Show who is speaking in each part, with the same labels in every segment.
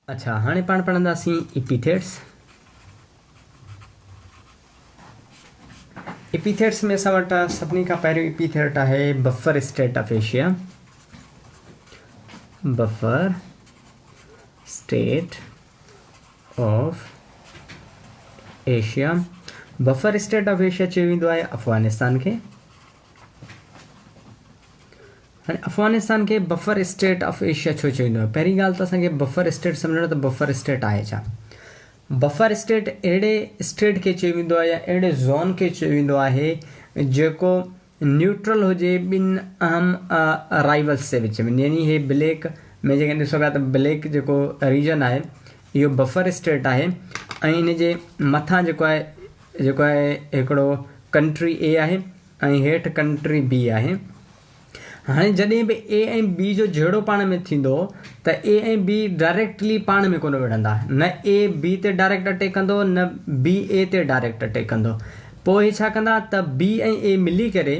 Speaker 1: अच्छा, हाणे पाण पढ़ंदासीं एपीथेट्स। एपीथेट्स में असां वटि सभिनी खां पहिरियों एपीथेट आहे buffer state of Asia. Buffer state of Asia. Buffer state of Asia चयो वेंदो आहे अफ़गानिस्तान खे। हाणे अफ़गानिस्तान खे बफर स्टेट ऑफ एशिया छो चयो वेंदो आहे? पहिरीं ॻाल्हि त असांखे बफर स्टेट सम्झणो त बफर स्टेट आहे छा। बफर स्टेट अहिड़े स्टेट खे चयो वेंदो आहे या अहिड़े ज़ोन खे चयो वेंदो आहे जेको न्यूट्रल हुजे ॿिनि अहम राइवल्स जे विच में। यानी हे ब्लैक में जेकॾहिं ॾिसो पिया त ब्लैक जेको रीजन आहे इहो बफर स्टेट आहे ऐं इन जे मथां जेको आहे हिकिड़ो कंट्री ए आहे ऐं हेठि कंट्री बी आहे। हाणे जॾहिं बि ए ऐं बी जो जहिड़ो पाण में थींदो त ए ऐं बी डायरेक्टली पाण में कोन विढ़ंदा। न ए बी ते डायरेक्ट अटैक कंदो न बी ए ते डायरेक्ट अटैक कंदो। पोइ हे छा कंदा त बी ऐं ए मिली करे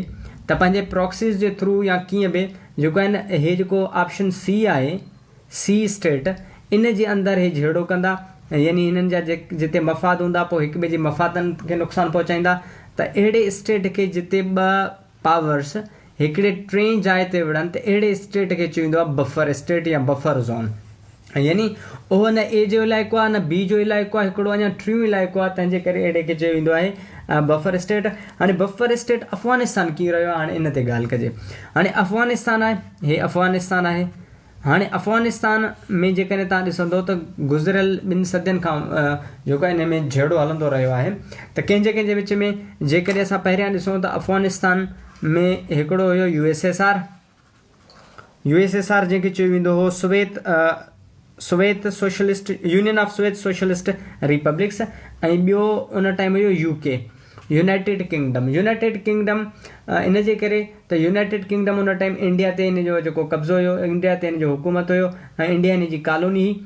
Speaker 1: त पंहिंजे प्रॉक्सीस जे थ्रू या कीअं बि जेको आहे न हे जेको ऑप्शन सी आहे सी स्टेट इन जे अंदरि हे जहिड़ो कंदा। यानी हिननि जा जिते मफ़ाद हूंदा पोइ हिक ॿिए जे मफ़ादनि खे नुक़सानु पहुचाईंदा। त अहिड़े स्टेट खे जिते ॿ पावर्स हिकिड़े टे जाइ ते विढ़नि त अहिड़े स्टेट खे चयो वेंदो आहे बफर स्टेट या बफर ज़ोन। यानी उहो न ए जो इलाइक़ो आहे न बी जो इलाइक़ो आहे, हिकिड़ो अञा टियों इलाइक़ो आहे, तंहिंजे करे अहिड़े खे चयो वेंदो आहे बफर स्टेट। हाणे बफर स्टेट अफ़गानिस्तान कीअं रहियो आहे हाणे इन ते ॻाल्हि कजे। हाणे अफ़गानिस्तान आहे, हे अफ़गानिस्तान आहे। हाणे अफ़गानिस्तान में जेकॾहिं तव्हां ॾिसंदो त गुज़िरियल 2 सदियुनि खां जेको आहे हिन में झेड़ो हलंदो रहियो आहे। त कंहिंजे विच में जेकॾहिं असां पहिरियां ॾिसूं त अफ़गानिस्तान में हिकिड़ो हुयो यूएसएसआर जंहिंखे चयो वेंदो हो Soviet socialist union of Soviet socialist republics. ऐं ॿियो उन टाइम हुयो यूके यूनाइटेड किंगडम। इन जे करे त यूनाइटेड किंगडम उन टाइम इंडिया ते इन जो जेको कब्ज़ो हुयो, इंडिया ते इन जो हुकूमत हुयो ऐं इंडिया इन जी कॉलोनी हुई।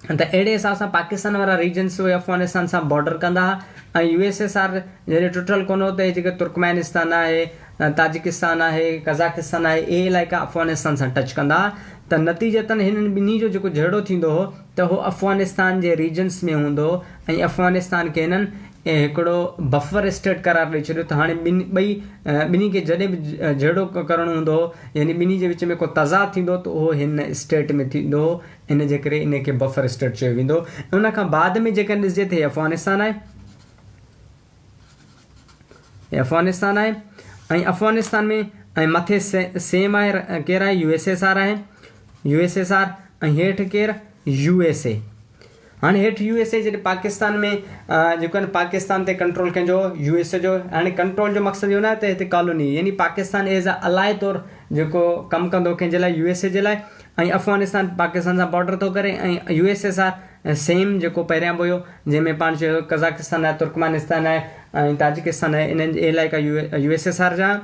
Speaker 1: त अहिड़े हिसाब सां पाकिस्तान वारा रीजन्स उहे अफ़गानिस्तान सां बॉर्डर कंदा हुआ। ऐं यूएसएसआर जॾहिं टुटल कोन हो त हे जेके तुर्कमेनिस्तान आहे, ताजिकिस्तान आहे, कज़ाकिस्तान आहे, इहे इलाइक़ा अफ़गानिस्तान सां टच कंदा हुआ। त नतीजतन हिननि ॿिन्ही जो जेको जहिड़ो थींदो हो त उहो अफ़गानिस्तान जे रीजन्स में हूंदो ऐं अफ़गानिस्तान खे हिननि हिकिड़ो बफर स्टेट करार ॾेई छॾियो। त हाणे ॿिन्ही खे जॾहिं बि जहिड़ो करणो हूंदो हो यानी ॿिन्ही जे विच में को तज़ाद थींदो त उहो हिन स्टेट में थींदो हो। इन जे करे इन खे बफर स्टेट चयो वेंदो। उन खां बाद में जेकॾहिं ॾिसिजे त अफ़गानिस्तान आहे ऐं अफ़गानिस्तान में ऐं मथे सेम आहे केरु आहे यूएसएसआर आहे ऐं हेठि केरु यूएसए। हाणे हेठि यूएसए जॾहिं पाकिस्तान में जेको आहे पाकिस्तान ते कंट्रोल कंहिंजो यूएसए जो। हाणे कंट्रोल जो मक़सदु इहो न आहे त हिते कॉलोनी यानी पाकिस्तान एज़ अ अलाए तौरु जेको कमु कंदो कंहिंजे लाइ यूएसए जे लाइ। ऐं अफ़गानिस्तान पाकिस्तान सां बॉर्डर थो करे ऐं यूएसएसआर सेम जेको पहिरियां बि हुयो जंहिंमें पाण चयो कज़ाकिस्तान आहे, तुर्कमेनिस्तान आहे ऐं ताजिकिस्तान आहे, इन्हनि जे इलाइक़ा यूएसएसआर जा।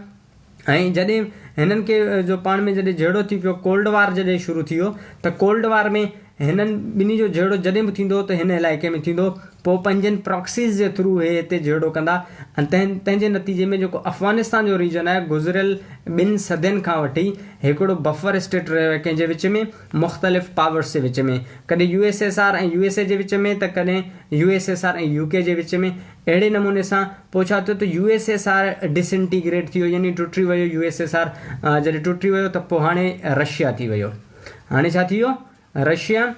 Speaker 1: ऐं जॾहिं हिननि खे जो पाण में जॾहिं जहिड़ो थी पियो कोल्ड वार जॾहिं शुरू थी वियो त कोल्ड वार में हिननि ॿिन्ही जो जहिड़ो जॾहिं बि थींदो त हिन इलाइक़े में थींदो। पोइ पंहिंजनि प्रॉक्सीस जे थ्रू हे हिते जहिड़ो कंदा ऐं तंहिंजे नतीजे में जेको अफ़गानिस्तान जो रीजन आहे गुज़िरियल 2 सदियुनि खां वठी हिकिड़ो बफर स्टेट रहियो आहे कंहिंजे विच में मुख़्तलिफ़ पावर्स जे विच में। कॾहिं यूएसएसआर ऐं यूएसए जे विच में त कॾहिं यूएसएसआर ऐं यूके जे विच में। अहिड़े नमूने सां पोइ छा थियो त यूएसएसआर डिसइंटीग्रेट थी वियो यानी टुटी वियो यूएसएसआर। जॾहिं टुटी वियो त पोइ हाणे रशिया थी वियो। हाणे छा थी वियो रशिया।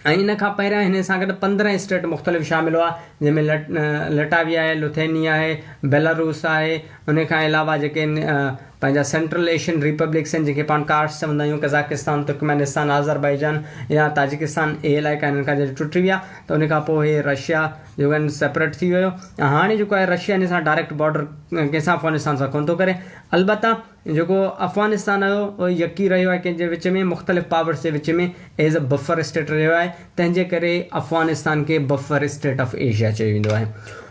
Speaker 1: ऐं इन खां पहिरियां हिन सां गॾु 15 स्टेट मुख़्तलिफ़ शामिल हुआ जंहिंमें लटाविया आहे, लुथेनिया आहे, बेलारूस आहे। उन खां अलावा जेके पंहिंजा सेंट्रल एशियन रिपब्लिक्स आहिनि जंहिंखे पाण कार्ड्स चवंदा आहियूं कज़ाकिस्तान, तुर्कमेनिस्तान, आज़रबाईजान या ताजिकिस्तान, इहे इलाइक़ा हिननि खां जॾहिं टुटी विया त उन खां पोइ हे रशिया जेको आहिनि सेपरेट थी वियो। ऐं हाणे जेको आहे रशिया हिन सां डायरेक्ट बॉर्डर कंहिंसां अफ़गानिस्तान सां कोन थो करे। अलबत्ता जेको अफ़गानिस्तान हुयो उहो यकी रहियो आहे कंहिंजे विच में मुख़्तलिफ़ पावर्स जे विच में एज़ अ बफर स्टेट रहियो आहे। तंहिंजे करे अफ़गानिस्तान खे बफर स्टेट ऑफ एशिया चयो वेंदो आहे।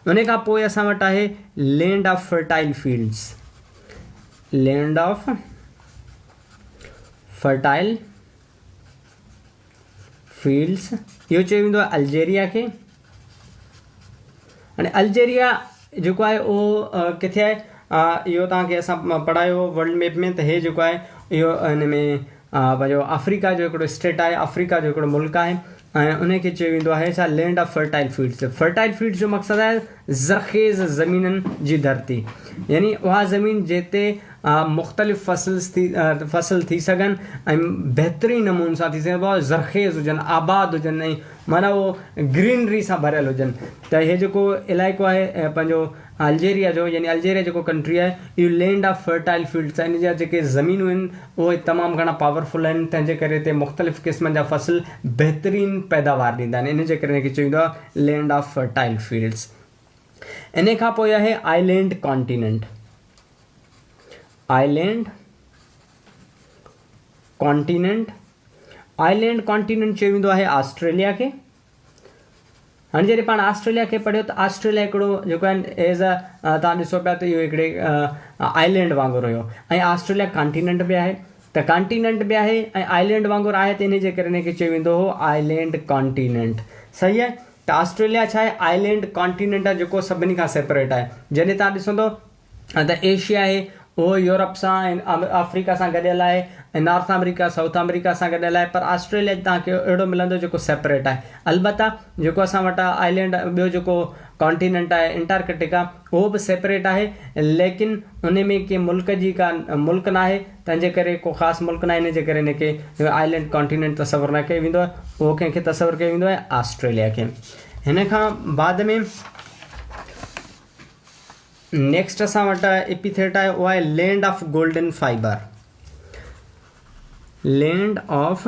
Speaker 1: उन खां पोइ असां वटि आहे land of fertile fields. Land of fertile fields इहो चयो वेंदो आहे अल्जेरिया खे। हाणे अल्जेरिया जेको आहे उहो किथे आहे इहो तव्हांखे असां पढ़ायो वर्ल्ड मैप में त हे जेको आहे इहो हिन में पंहिंजो अफ्रीका जो हिकिड़ो स्टेट आहे, अफ्रीका जो हिकिड़ो मुल्क आहे ऐं उनखे चयो वेंदो आहे छा land of fertile fields. Fertile fields जो मक़सदु आहे ज़रख़ेज़ ज़मीननि जी धरती, यानी उहा ज़मीन जिते मुख़्तलिफ़ फ़सुल थी सघनि ऐं बहितरीनु नमूने सां थी सघनि, ज़रख़ेज़ हुजनि, आबाद हुजनि, ऐं माना उहो ग्रीनरी सां भरियल हुजनि। त इहे जेको इलाइक़ो आहे पंहिंजो अल्जेरिया जो, यानी अल्जेरिया जेको कंट्री आहे, इहो लैंड ऑफ फर्टाइल फील्ड्स आहिनि। इन जा जेके ज़मीनूं आहिनि उहे तमामु घणा पावरफुल आहिनि, तंहिंजे करे हिते मुख़्तलिफ़ क़िस्मनि जा फ़सुल बहितरीनु पैदावार ॾींदा आहिनि। इन जे करे हिनखे चयो वेंदो आहे लैंड ऑफ फर्टाइल फील्ड्स। इन खां पोइ आहे island continent. Island continent, island continent चयो वेंदो आहे ऑस्ट्रेलिया खे। हाणे जॾहिं पाण ऑस्ट्रेलिया खे पढ़ियो त ऑस्ट्रेलिया हिकिड़ो जेको आहे एज़ तव्हां ॾिसो पिया त इहो हिकिड़े आइलैंड वांगुरु हुयो, ऐं ऑस्ट्रेलिया कॉन्टिनेंट बि आहे, त कॉन्टिनेंट बि आहे ऐं आइलैंड वांगुरु आहे, त इन जे करे हिनखे चयो वेंदो हो आइलैंड कॉन्टिनेंट। सही आहे। त ऑस्ट्रेलिया छा आहे आइलैंड कॉन्टिनेंट आहे जेको सभिनी खां सेपरेट आहे। जॾहिं तव्हां ॾिसंदो त एशिया आहे उहो यूरोप सां ऐं अफ्रीका सां गॾियल आहे, ऐं नॉर्थ अमेरिका साउथ अमेरिका सां गॾियल आहे, पर ऑस्ट्रेलिया तव्हांखे अहिड़ो मिलंदो जेको सेपरेट आहे। अलबत्ता जेको असां वटि आइलैंड ॿियो जेको कॉन्टिनेंट आहे अंटार्कटिका, उहो बि सेपरेट आहे, लेकिन उन में कंहिं मुल्क जी का मुल्क न आहे, तंहिंजे करे को ख़ासि मुल्क न आहे, इन जे करे हिनखे आइलैंड कॉन्टिनेंट तसवुरु न कयो वेंदो आहे, उहो कंहिंखे तसवुरु कयो वेंदो आहे ऑस्ट्रेलिया खे। हिन खां बाद में नेक्स्ट असां वटि एपिथेट आहे, उहा आहे land of golden fibre. Land of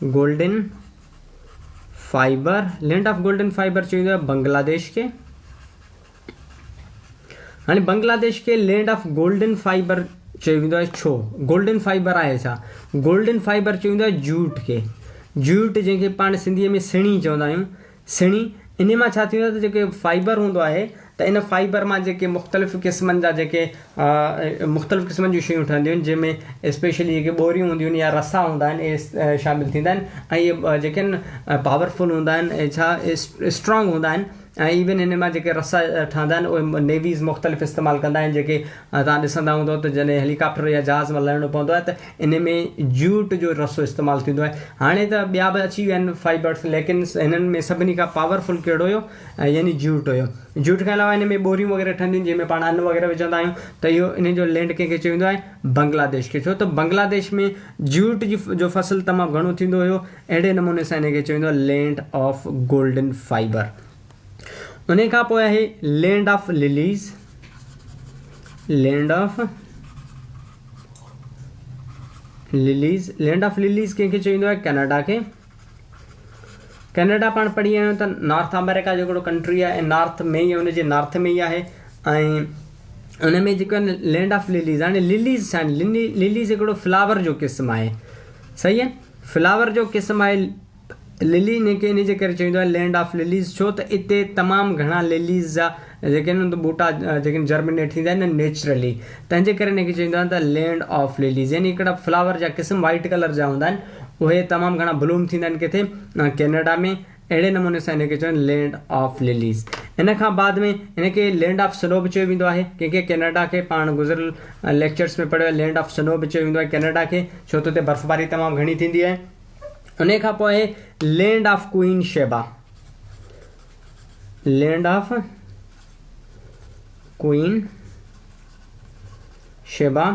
Speaker 1: golden fibre, land of golden fibre चयो वेंदो आहे बांग्लादेश खे। हाणे बांग्लादेश खे लैंड ऑफ गोल्डन फाइबर चयो वेंदो आहे, छो? गोल्डन फाइबर आहे छा? गोल्डन फाइबर चयो वेंदो आहे जूट खे। जूट जंहिंखे पाण सिंधीअ में सिणी चवंदा आहियूं, सिणी, इन मां छा थींदो आहे त जेके फाइबर हूंदो आहे त इन फाइबर मां जेके मुख़्तलिफ़ क़िस्मनि जा जेके मुख़्तलिफ़ क़िस्मनि जूं शयूं ठहंदियूं आहिनि, जंहिंमें स्पेशली जेके ॿोरियूं हूंदियूं आहिनि या रसा हूंदा आहिनि, इहे शामिलु थींदा आहिनि, ऐं इहे जेके आहिनि पावरफुल हूंदा आहिनि, छा स्ट्रॉन्ग हूंदा आहिनि, ऐं इवन हिन मां जेके रसा ठहंदा आहिनि उहे नेवीज़ मुख़्तलिफ़ इस्तेमालु कंदा आहिनि। जेके तव्हां ॾिसंदा हूंदव त जॾहिं हेलीकॉप्टर या जहाज़ मां लहिणो पवंदो आहे त इन में जूट जो रसो इस्तेमालु थींदो आहे। हाणे त ॿिया बि अची विया आहिनि फाइबर्स, लेकिन हिननि में सभिनी खां पावरफुल कहिड़ो हुयो, यानी जूट हुयो। जूट खां अलावा हिन में ॿोरियूं वग़ैरह ठहंदियूं आहिनि, जंहिंमें पाण अन्न वग़ैरह विझंदा आहियूं, त इहो इन जो लैंड कंहिंखे चयो वेंदो आहे बांग्लादेश खे। छो त बांग्लादेश में जूट जो फ़सुलु तमामु घणो थींदो हुयो, अहिड़े नमूने सां हिनखे चयो वेंदो आहे लैंड ऑफ गोल्डन फाइबर। उन खां पोइ आहे land of lilies. Land of lilies, land of lilies कंहिंखे चयो वेंदो आहे कनाडा खे। कनाडा पाण पढ़ी आहियूं त नॉर्थ अमेरिका जो हिकिड़ो कंट्री आहे, ऐं नॉर्थ में ई हुनजे नॉर्थ में ई आहे, ऐं उन में जेको आहे लैंड ऑफ लिलीज़। हाणे लिलीज़ छा आहिनि? लिलीज़ हिकिड़ो फ्लावर जो क़िस्म आहे। सही आहे, फ्लावर जो क़िस्म आहे लिली, इन जे करे चवंदो आहे लैंड ऑफ लिलीज़। छो त इते तमामु घणा लिलीज़ जा जेके आहिनि ॿूटा जेके जर्मिनेट थींदा आहिनि नैचुरली, तंहिंजे करे हिनखे चवंदो आहे त लैंड ऑफ लिलीज़। यानी हिकिड़ा फ्लावर जा क़िस्म वाइट कलर जा हूंदा आहिनि, उहे तमामु घणा ब्लूम थींदा आहिनि किथे कैनेडा में, अहिड़े नमूने सां हिनखे चवनि लैंड ऑफ लिलीज़। इन खां बाद में हिनखे लैंड ऑफ स्नो बि चयो वेंदो आहे। कंहिंखे कैनेडा खे पाण गुज़िरियल लेक्चर्स में पढ़ियो आहे, लैंड ऑफ स्नो बि चयो वेंदो आहे कैनेडा खे, छो त हुते बर्फ़बारी तमामु घणी थींदी आहे। उन खां पोइ आहे land of queen Sheba. Land of queen Sheba,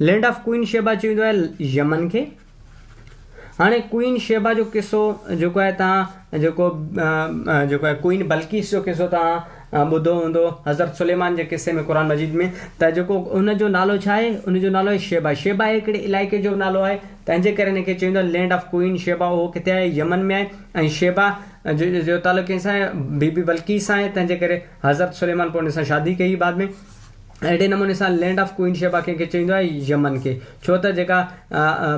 Speaker 1: land of queen Sheba चयो वेंदो आहे यमन खे। हाणे क्वीन शेबा जो किस्सो जेको आहे तव्हां जेको आहे क्वीन बल्कीस जो किस्सो तव्हां ॿुधो हूंदो हज़रत सुलेमान जे किस्से में क़ुरान मजीद में, त जेको उनजो नालो छा आहे? उनजो नालो आहे शेबा। शेबा हिकिड़े इलाइक़े जो नालो आहे, तंहिंजे करे हिनखे चवंदो आहे लैंड ऑफ क्वीन शेबा। उहो किथे आहे? यमन में आहे, ऐं शेबा जो ताल्लुक़ कंहिंसां आहे? बीबी बल्कीस सां आहे, तंहिंजे करे हज़रत सुलेमान पोइ हुन सां शादी कई बाद में। अहिड़े नमूने सां लैंड ऑफ क्वीन शेबा कंहिंखे चवंदो आहे? यमन खे। छो त जेका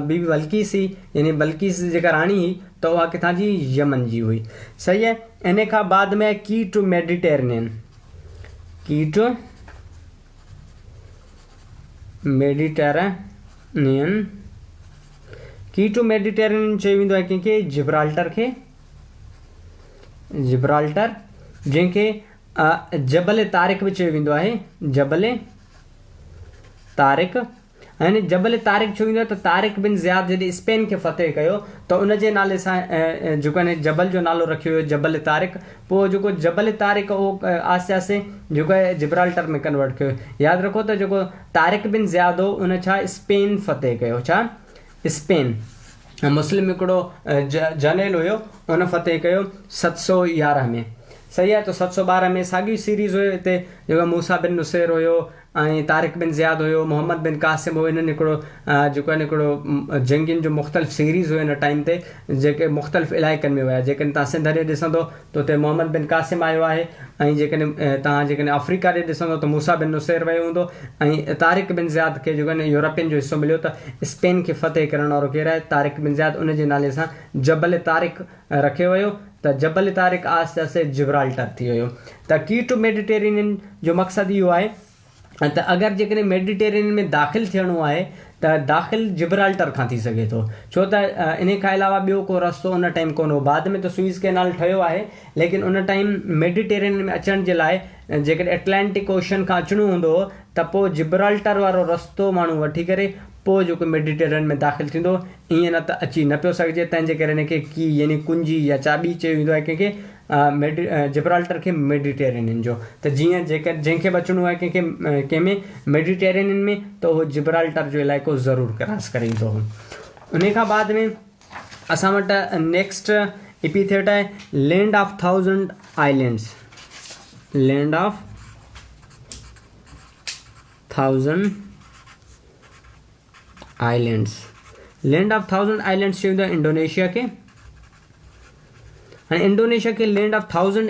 Speaker 1: बीबी बल्कीस हुई, यानी बल्कीस जेका राणी हुई, त उहा किथां जी? यमन जी हुई। सही आहे। इन खां बाद में की टू मेडिटेरेनियन। की टू मेडिटेरेनियन, की टू मेडिटेरेनियन चयो वेंदो आहे कंहिंखे? जिब्राल्टर खे। जिब्राल्टर, जंहिंखे जबल तारिक बि चयो वेंदो आहे, जबल तारिक। यानी जबल तारिक छो ईंदो आहे त तारिक बिन ज़ियाद जॾहिं स्पेन खे फ़तेह कयो त उन जे नाले सां जेको आहे जबल जो नालो रखियो वियो जबल तारिक। पोइ जेको जबल तारिक उहो आस्ते आस्ते जेको आहे जिब्राल्टर में कन्वर्ट कयो। यादि रखो त जेको तारिक बिन ज़ियाद हो उन छा स्पेन फ़तेह कयो, छा स्पेन। मुस्लिम हिकिड़ो जनरल हुयो उन फ़तेह कयो 711 में, सही आहे। त 712 में साॻी सीरीज़ हुयो, हिते जेको मूसा बिन नुसैर हुयो ऐं तारिक बिन ज़ियाद हुयो, मोहम्मद बिन कासिम हुयो। हिननि हिकिड़ो जेको आहे हिकिड़ो जंगियुनि जो मुख़्तलिफ़ सीरीज़ हुयो हिन टाइम ते, जेके मुख़्तलिफ़ इलाइक़नि में हुया। जेकॾहिं तव्हां सिंध ॾे ॾिसंदो त हुते मोहम्मद बिन कासिम आयो आहे, ऐं जेकॾहिं अफ्रीका ॾे ॾिसंदो त मूसा बिन नुसैर वियो हूंदो, ऐं तारिक बिन ज़ियाद खे जेको आहे यूरोपियन जो हिसो मिलियो त स्पेन खे फ़तेह करण वारो केरु आहे, तारिक बिन ज़ियाद। उन जे नाले सां जबल तारिक रखियो वियो, त जबल तारिक आस्ते आस्ते जिब्राल्टर थी वियो। त की टू मेडिटेरेनियन जो मक़सदु इहो आहे त अगरि जेकॾहिं मेडिटेरेनियन में दाख़िल थियणो आहे त दाख़िल जिब्राल्टर खां थी सघे थो, छो त इन खां अलावा ॿियो को रस्तो उन टाइम कोन हो। बाद में त सुइज़ कैनाल ठहियो आहे, लेकिन उन टाइम मेडिटेरेनियन में अचण जे लाइ जेकॾहिं एटलांटिक ओशन खां अचिणो हूंदो हो त पोइ जिब्राल्टर वारो रस्तो माण्हू वठी करे पोइ जेको मेडिटेरेनियन में दाख़िल थींदो, ईअं न त अची न पियो सघिजे। तंहिंजे करे हिनखे की यानी कुंजी या चाबी चयो वेंदो आहे कंहिंखे जिब्राल्टर खे मेडिटेरेनियन जो। त जीअं जंहिंखे बि अचिणो आहे कंहिंमें मेडिटेरेनियन में त उहो जिब्राल्टर जो इलाइक़ो ज़रूरु क्रॉस करे ईंदो हो। उन खां बाद में असां वटि नेक्स्ट एपिथेट आहे land of 1000 islands. Land of 1000 islands. Land of 1000 islands चयो वेंदो आहे इंडोनेशिया खे। हाणे इंडोनेशिया खे लैंड ऑफ 1000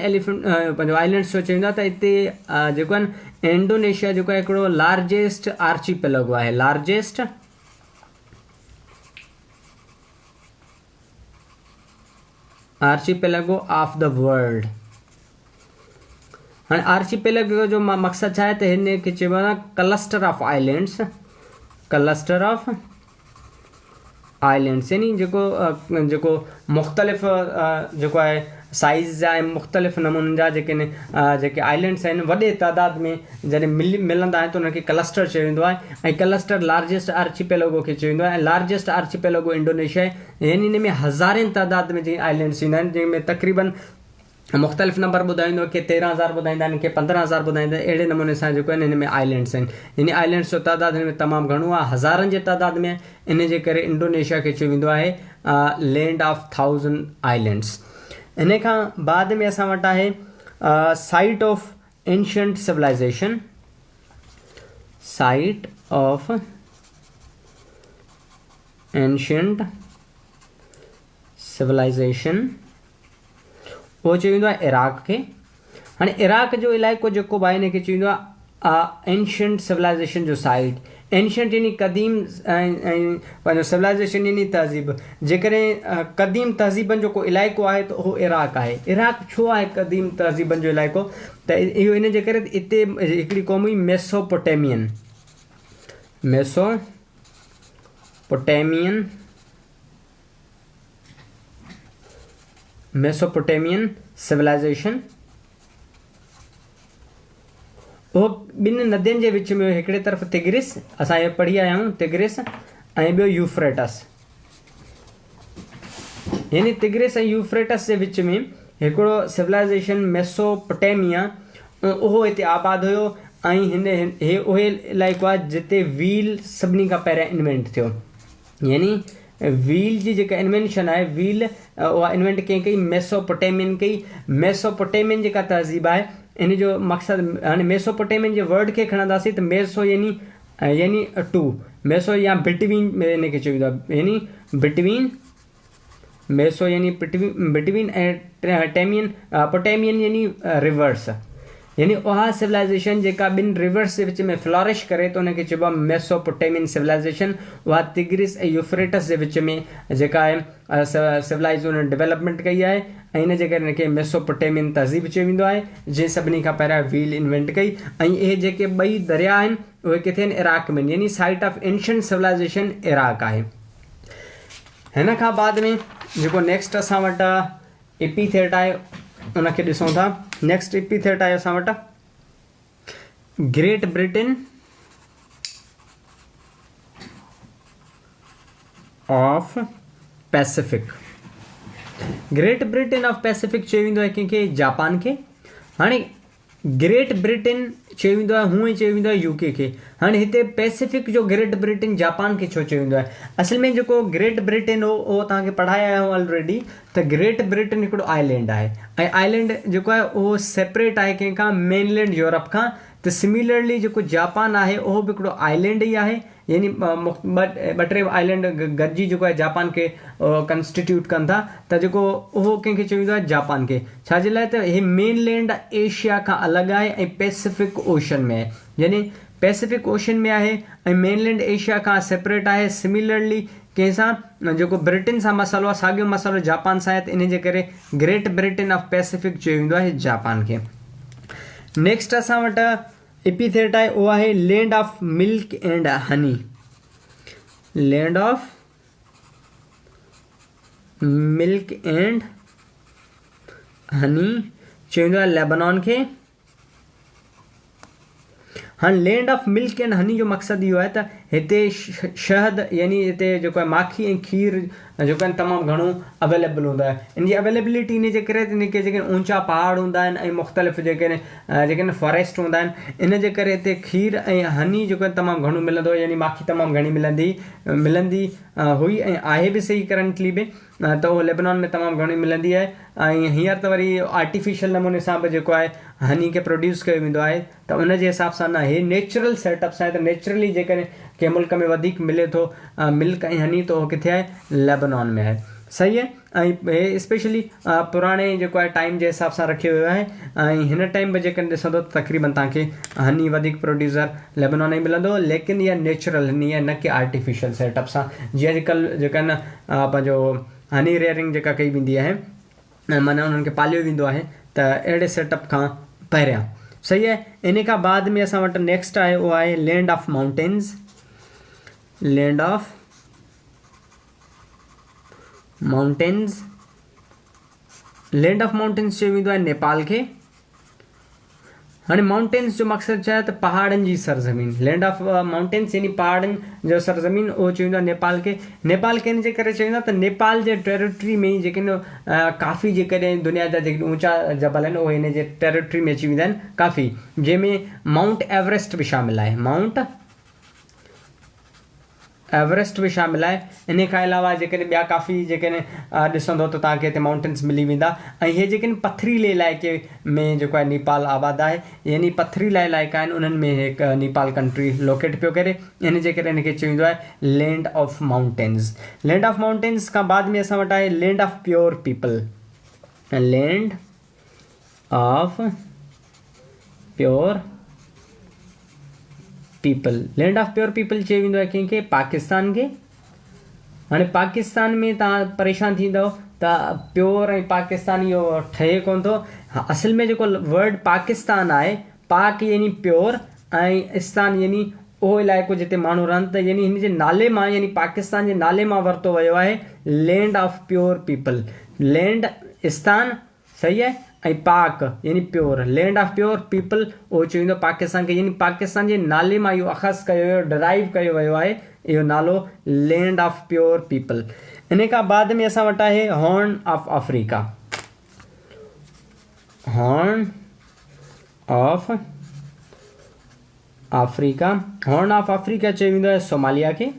Speaker 1: पंहिंजो आइलैंड्स चयो वेंदो आहे। त हिते जेको आहे न इंडोनेशिया जेको आहे हिकिड़ो लार्जेस्ट आर्चिपेलगो आहे, लार्जेस्ट आर्चिपेलगो ऑफ द वर्ल्ड। हाणे आर्चिपेलगो जो मक़सदु छा आहे त हिन खे चइबो आहे cluster of islands, cluster of islands, यानी जेको मुख़्तलिफ़ जेको आहे साइज़ जा ऐं मुख़्तलिफ़ नमूननि जा जेके आइलैंड्स आहिनि वॾे तइदाद में जॾहिं मिलंदा आहिनि त उनखे क्लस्टर चयो वेंदो आहे। ऐं क्लस्टर लार्जेस्ट आर्चिपेलगो खे चयो वेंदो आहे। ऐं लार्जेस्ट आर्चिपेलगो इंडोनेशिया आहे, यानी हिन में हज़ारनि तइदाद में जीअं आइलैंड्स ईंदा आहिनि, जंहिंमें तक़रीबन मुख़्तलिफ़ नंबर ॿुधाईंदो, के 13,000 ॿुधाईंदा आहिनि, के 15,000 ॿुधाईंदा आहिनि। अहिड़े नमूने सां जेको आहिनि हिन में आइलैंड्स आहिनि। यानी आइलैंड्स जो तइदाद हिन में तमामु घणो आहे, हज़ारनि जे तइदाद में। इन जे करे इंडोनेशिया खे चयो वेंदो आहे लैंड ऑफ 1000 आइलैंड्स। इन खां बाद में असां वटि आहे site of ancient civilisation. Site of ancient civilisation, उहो चयो वेंदो आहे इराक़ खे। हाणे इराक़ जो इलाइक़ो जेको बि आहे हिनखे चयो वेंदो आहे एंशियंट सिविलाइज़ेशन जो साइट। एंशियंट यानी क़दीम ऐं पंहिंजो सिविलाइज़ेशन यानी तहज़ीब। जेकॾहिं क़दीम तहज़ीबनि जो को इलाइक़ो आहे त उहो इराक़ आहे। इराक़ छो आहे क़दीम तहज़ीबनि जो इलाइक़ो? त इहो इन जे करे हिते हिकिड़ी क़ौम हुई मेसोपोटेमियन। Mesopotamian civilisation. उहो ॿिनि नदियुनि जे विच में हिकिड़े तरफ़ तिग्रिस, असां इहो पढ़ी आया आहियूं, तिग्रिस, ऐं ॿियो यूफ्रेटस। यानी तिग्रिस ऐं यूफ्रेटस जे विच में हिकिड़ो सिविलाइज़ेशन मेसोपोटेमिया, उहो हिते आबाद हुयो। ऐं हे उहे इलाइक़ो आहे जिते व्हील सभिनी खां पहिरियां इन्वेंट थियो। यानी व्हील जी जेका इन्वेंशन आहे, व्हील उहा इन्वेंट कंहिं कई? मेसोपोटेमियन कई। मेसोपोटेमियन जेका तहज़ीब आहे इन जो मक़सदु, हाणे मेसोपोटेमियन जे वर्ड खे खणंदासीं त मेसो यानी टू, मेसो या बिटवीन में इनखे चयो वेंदो आहे। यानी बिटवीन, मेसो यानी बिटवीन ऐं पोटेमियन यानी रिवर्स। यानी उहा सिविलाइज़ेशन जेका ॿिनि रिवर्स जे विच में फ्लॉरिश करे त उनखे चइबो आहे मेसोपोटेमियन सिविलाइज़ेशन। उहा तिग्रिस ऐं यूफ्रेटस जे विच में जेका आहे सिविलाइज़ उन डेवलपमेंट कई आहे, ऐं इन जे करे हिनखे मेसोपोटेमियन तहज़ीब चयो वेंदो आहे, जंहिं सभिनी खां पहिरियां व्हील इन्वेंट कई। ऐं इहे जेके ॿई दरिया आहिनि उहे किथे आहिनि? इराक़ में। यानी site of ancient civilisation Iraq आहे। हिन खां बाद में जेको नेक्स्ट असां वटि एपिथेट आहे उनखे ॾिसूं था। नेक्स्ट एपिथेट आहे असां वटि great Britain. Of Pacific. Great Britain of Pacific चयो वेंदो आहे कंहिंखे, जापान खे। हाणे ग्रेट ब्रिटेन चयो वेंदो आहे, हूअं ई चयो वेंदो आहे यूके खे। हाणे हिते पैसिफिक जो ग्रेट ब्रिटेन जापान खे छो चयो वेंदो आहे? असल में जेको ग्रेट ब्रिटेन हो उहो तव्हांखे पढ़ाया आहियूं ऑलरेडी, त ग्रेट ब्रिटेन हिकिड़ो आइलैंड आहे, ऐं आइलैंड जेको आहे उहो सेपरेट आहे कंहिंखां, मेनलैंड यूरोप खां। त सिमिलरली जेको जापान आहे उहो बि हिकिड़ो आइलैंड ई आहे, यानी ॿ टे आइलैंड गॾिजी जेको आहे जापान खे कंस्टिट्यूट कनि था। त जेको उहो कंहिंखे चयो वेंदो आहे, जापान खे। छाजे लाइ? त हे मेनलैंड एशिया खां अलॻि आहे ऐं पैसिफिक ओशन में आहे, यानी पैसिफिक ओशन में आहे ऐं मेनलैंड एशिया खां सेपरेट आहे। सिमिलरली कंहिंसां जेको ब्रिटेन सां मसालो आहे, साॻियो मसालो जापान सां आहे, त इन जे करे ग्रेट ब्रिटेन ऑफ पैसिफिक चयो वेंदो आहे जापान खे। नेक्स्ट असां वटि एपिथेट आहे, उहो आहे land of milk and honey. Land of milk and honey चयो वेंदो आहे लेबनान खे। हाणे land of milk and honey जो मक़सदु इहो आहे त हिते शहद, यानी हिते जेको आहे माखी ऐं खीर जेको आहे तमामु घणो अवेलेबल हूंदो आहे। इन जी अवेलेबिलिटी इन जे करे इनखे जेके ऊचा पहाड़ हूंदा आहिनि ऐं मुख़्तलिफ़ जेके फॉरेस्ट हूंदा आहिनि, इन जे करे हिते खीर ऐं हनी जेको आहे तमामु घणो मिलंदो, यानी माखी तमामु घणी मिलंदी हुई ऐं आहे बि सही करंटली बि, त उहो लेबनान में तमामु घणी मिलंदी आहे। ऐं हींअर त वरी आर्टिफिशियल नमूने सां बि जेको आहे हनी खे प्रोड्यूस कयो वेंदो आहे, त उन जे हिसाब सां न, हे नेचुरल सेटअप्स आहे। त नेचुरली जेकॾहिं कंहिं मुल्क में वधीक मिले थो मिल्क ऐं हनी, त उहो किथे आहे? लेबनान में आहे। सही आहे। ऐं हे स्पेशली पुराणे जेको आहे टाइम जे हिसाब सां रखियो वियो आहे, ऐं हिन टाइम बि जेकॾहिं ॾिसंदो त तक़रीबन तव्हांखे हनी वधीक प्रोड्यूसर लेबनान ई मिलंदो, लेकिन इहा नेचुरल हनी आहे, न की आर्टिफिशियल सेटअप सां। जीअं अॼुकल्ह जेका न पंहिंजो हनी रेयरिंग जेका कई वेंदी आहे, माना उन्हनि खे पालियो वेंदो आहे, त अहिड़े सेटअप खां पहिरियां। सही आहे। इन खां बाद में असां वटि नेक्स्ट आहे, उहो आहे land of mountains. Land of mountains, land of mountains चयो वेंदो आहे नेपाल खे। हाणे माउंटेन्स जो मक़सदु छा आहे? त पहाड़नि जी सरज़मीन। लैंड ऑफ माउंटेन्स यानी पहाड़नि जो सरज़मीन, उहो चयो वेंदो आहे नेपाल खे। नेपाल खे इन जे करे चयो वेंदो आहे त नेपाल जे टेरिटरी में ई जेके काफ़ी जेकॾहिं दुनिया जा जेके ऊचा जबल आहिनि, उहे हिन जे टेरिटरी में अची वेंदा आहिनि काफ़ी, जंहिंमें माउंट एवरेस्ट बि शामिल आहे। माउंट एवरेस्ट बि शामिल आहे। इन खां अलावा जेकॾहिं ॿिया काफ़ी जेकॾहिं ॾिसंदो त तव्हांखे हिते माउंटेन्स मिली वेंदा। ऐं इहे जेके पथरीले इलाइक़े में जेको आहे नेपाल आबाद आहे, यानी पथरीला इलाइक़ा आहिनि, उन्हनि में हिकु नेपाल कंट्री लोकेट पियो करे। इन जे करे हिनखे चयो वेंदो आहे land of mountains. Land of mountains खां बाद में असां वटि आहे land of pure people. Land of pure people. Land of pure people चयो वेंदो आहे कंहिंखे? पाकिस्तान खे। हाणे पाकिस्तान में तव्हां परेशान थींदव त प्योर ऐं पाकिस्तान इहो ठहे कोन थो। असल में जेको वर्ड पाकिस्तान आहे, पाक यानी प्योर ऐं स्थान यानी उहो इलाइक़ो जिते माण्हू रहनि, त यानी हिन जे नाले मां, यानी पाकिस्तान जे नाले मां वरितो वियो आहे land of pure people. Land स्थान, सही आहे, ऐं पाक यानी प्योर। लैंड ऑफ प्योर पीपल उहो चयो वेंदो पाकिस्तान खे, यानी पाकिस्तान जे नाले मां इहो अख़ज़ कयो वियो, डराइव कयो वियो आहे इहो नालो लैंड ऑफ प्योर पीपल। इन खां बाद में असां वटि आहे horn of Africa. Horn of Africa. Horn of Africa चयो वेंदो आहे सोमालिया खे।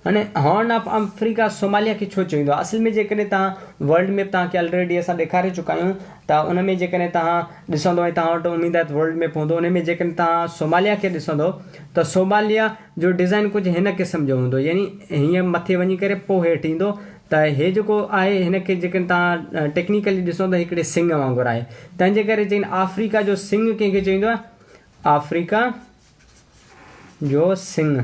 Speaker 1: हाणे हॉर्न ऑफ अफ्रीका सोमालिया खे छो चयो वेंदो आहे? असल में जेकॾहिं तव्हां वर्ल्ड मैप तव्हांखे ऑलरेडी असां ॾेखारे चुका आहियूं, त उन में जेकॾहिं तव्हां ॾिसंदो ऐं तव्हां वटि उमेद आहे त वर्ल्ड मैप हूंदो, उन में जेकॾहिं तव्हां सोमालिया खे ॾिसंदो त सोमालिया जो डिज़ाइन कुझु हिन क़िस्म जो हूंदो, यानी हीअं मथे वञी करे पोइ हेठि ईंदो। त हे जेको आहे हिनखे जेकॾहिं तव्हां टेक्निकली ॾिसो त हिकिड़े सिंग वांगुरु आहे। तंहिंजे करे चई अफ्रीका जो सिंग कंहिंखे चवंदो आहे? अफ्रीका जो सिंग।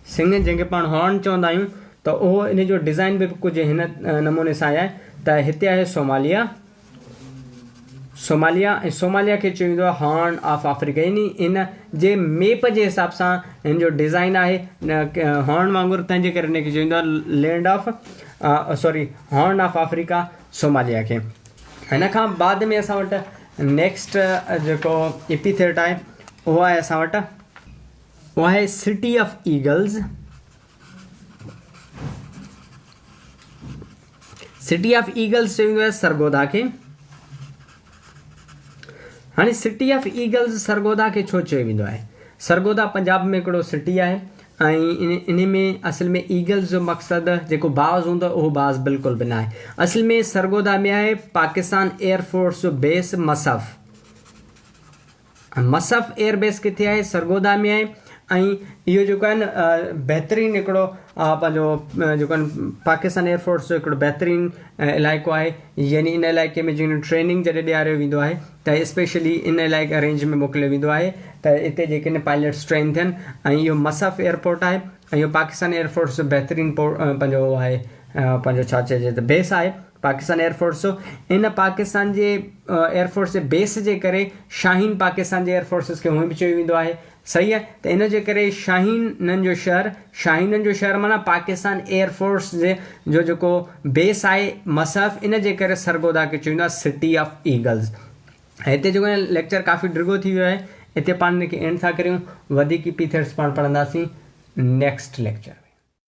Speaker 1: सिंग जंहिंखे पाण हॉर्न चवंदा आहियूं, त उहो इन जो डिज़ाइन बि कुझु हिन नमूने सां आहे। त हिते आहे सोमालिया। सोमालिया ऐं सोमालिया खे चयो वेंदो आहे हॉर्न ऑफ अफ्रीका, यानी इन जे मैप जे हिसाब सां हिन जो डिज़ाइन आहे हॉर्न वांगुरु, तंहिंजे करे हिनखे चयो वेंदो आहे land of horn of Africa Somalia खे। हिन खां बाद में असां वटि नेक्स्ट जेको एपिथेट आहे उहो आहे असां वटि, उहो आहे city of eagles. City of eagles चयो वेंदो आहे सरगोदा खे। हाणे सिटी ऑफ ईगल्स सरगोदा खे छो चयो वेंदो आहे? सरगोदा पंजाब में हिकिड़ो सिटी आहे ऐं इन में असल में ईगल्स जो मक़सदु जेको बाज़ हूंदो आहे उहो बाज़ बिल्कुलु बि न आहे। असल में सरगोदा में आहे पाकिस्तान एयरफोर्स जो बेस मसफ़। मसफ़ एयरबेस किथे आहे? सरगोदा में आहे। ऐं इहो जेको आहे न बहितरीनु हिकिड़ो पंहिंजो जेको आहे पाकिस्तान एयरफोर्स जो हिकिड़ो बहितरीनु इलाइक़ो आहे। यानी इन इलाइक़े में जीअं ट्रेनिंग जॾहिं ॾियारियो वेंदो आहे त स्पेशली इन इलाइक़े रेंज में मोकिलियो वेंदो आहे त हिते जेके न पायलट्स ट्रेन थियनि। ऐं इहो मसफ़ एयरपोर्ट आहे ऐं इहो पाकिस्तान एयरफोर्स जो बहितरीनु पंहिंजो आहे पंहिंजो छा चइजे त बेस आहे पाकिस्तान एयरफोर्स जो। इन पाकिस्तान जे एयरफोर्स जे बेस जे करे शाहीन पाकिस्तान जे एयरफोर्सिस खे हूअं बि चयो वेंदो आहे। सही आहे। त इन जे करे शाहीननि जो शहर माना पाकिस्तान एयरफोर्स जो जेको बेस आहे मसफ़, इन जे करे सरगोदा खे चयो वेंदो आहे सिटी ऑफ ईगल्स। हिते जेको आहे लेक्चर काफ़ी डिघो थी वियो आहे। हिते पाण हिनखे एंड था करियूं। वधीक पीथर्स पाण पढ़ंदासीं नेक्स्ट लेक्चर में।